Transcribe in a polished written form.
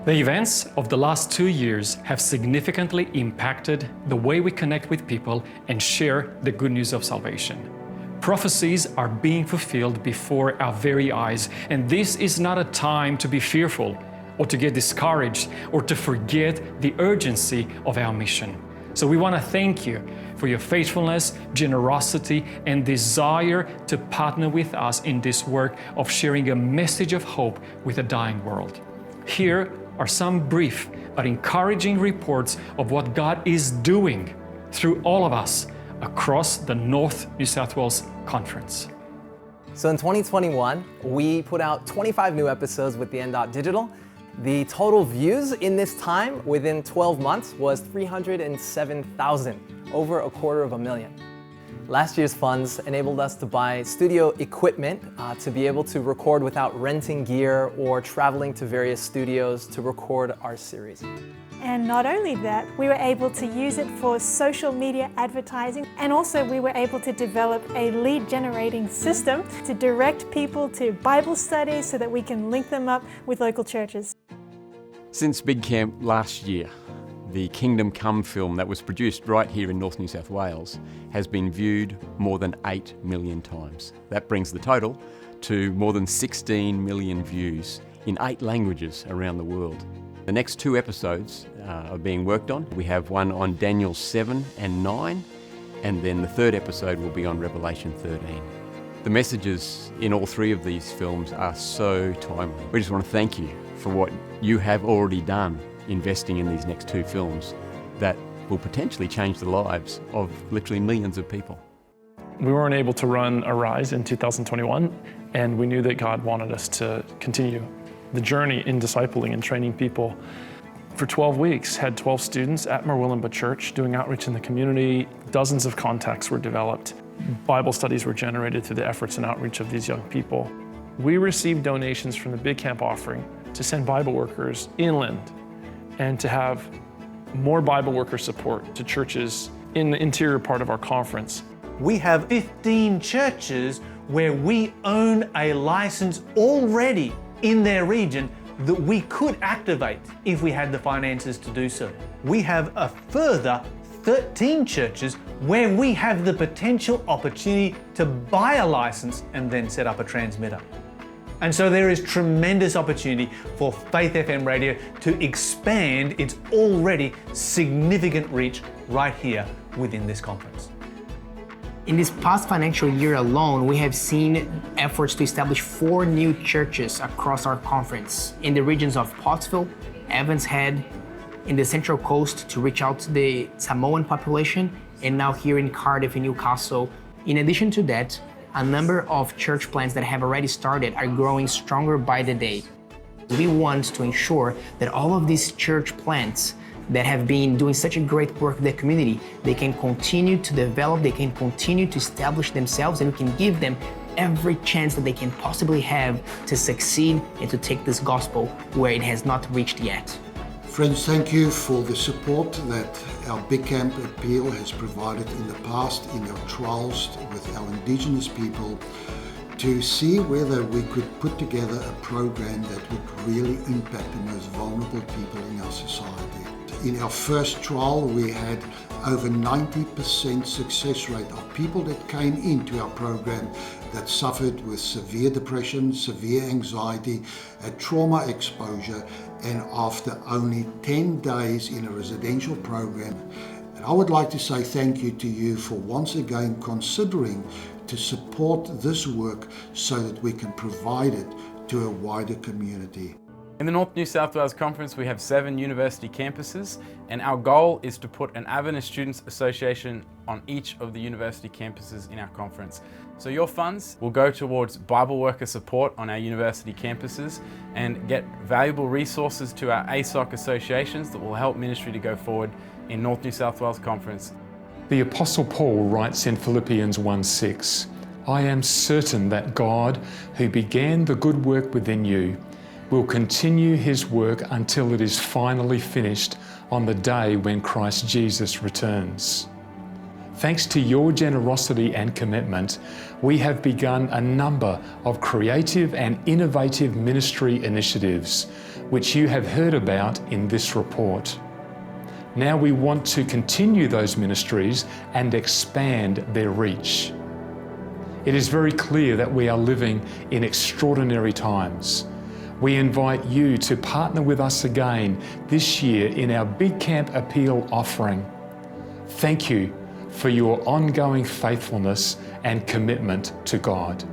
The events of the last 2 years have significantly impacted the way we connect with people and share the good news of salvation. Prophecies are being fulfilled before our very eyes, and this is not a time to be fearful or to get discouraged or to forget the urgency of our mission. So we want to thank you for your faithfulness, generosity, and desire to partner with us in this work of sharing a message of hope with a dying world. Here are some brief but encouraging reports of what God is doing through all of us across the North New South Wales Conference. So in 2021, we put out 25 new episodes with the Digital. The total views in this time within 12 months was 307,000, over 250,000. Last year's funds enabled us to buy studio equipment to be able to record without renting gear or traveling to various studios to record our series. And not only that, we were able to use it for social media advertising, and also we were able to develop a lead generating system to direct people to Bible studies so that we can link them up with local churches. Since Big Camp last year, the Kingdom Come film that was produced right here in North New South Wales has been viewed more than 8 million times. That brings the total to more than 16 million views in 8 languages around the world. The next 2 episodes are being worked on. We have one on Daniel 7 and 9, and then the 3rd episode will be on Revelation 13. The messages in all 3 of these films are so timely. We just want to thank you for what you have already done investing in these next 2 films that will potentially change the lives of literally millions of people. We weren't able to run a Rise in 2021, and we knew that God wanted us to continue the journey in discipling and training people. For 12 weeks, had 12 students at Murwillumbah Church doing outreach in the community. Dozens of contacts were developed. Bible studies were generated through the efforts and outreach of these young people. We received donations from the Big Camp offering to send Bible workers inland and to have more Bible worker support to churches in the interior part of our conference. We have 15 churches where we own a license already in their region that we could activate if we had the finances to do so. We have a further 13 churches where we have the potential opportunity to buy a license and then set up a transmitter. And so there is tremendous opportunity for Faith FM Radio to expand its already significant reach right here within this conference. In this past financial year alone, we have seen efforts to establish 4 new churches across our conference in the regions of Pottsville, Evans Head, in the Central Coast to reach out to the Samoan population, and now here in Cardiff and Newcastle. In addition to that, a number of church plants that have already started are growing stronger by the day. We want to ensure that all of these church plants that have been doing such a great work in the community, they can continue to develop, they can continue to establish themselves, and we can give them every chance that they can possibly have to succeed and to take this gospel where it has not reached yet. Friends, thank you for the support that our Big Camp Appeal has provided in the past in our trials with our Indigenous people to see whether we could put together a program that would really impact the most vulnerable people in our society. In our first trial, we had over 90% success rate of people that came into our program that suffered with severe depression, severe anxiety, a trauma exposure, and after only 10 days in a residential program. And I would like to say thank you to you for once again considering to support this work so that we can provide it to a wider community. In the North New South Wales Conference, we have 7 university campuses, and our goal is to put an Adventist Students Association on each of the university campuses in our conference. So your funds will go towards Bible worker support on our university campuses and get valuable resources to our ASOC associations that will help ministry to go forward in North New South Wales Conference. The Apostle Paul writes in Philippians 1:6, "I am certain that God, who began the good work within you, will continue his work until it is finally finished on the day when Christ Jesus returns." Thanks to your generosity and commitment, we have begun a number of creative and innovative ministry initiatives, which you have heard about in this report. Now we want to continue those ministries and expand their reach. It is very clear that we are living in extraordinary times. We invite you to partner with us again this year in our Big Camp Appeal offering. Thank you for your ongoing faithfulness and commitment to God.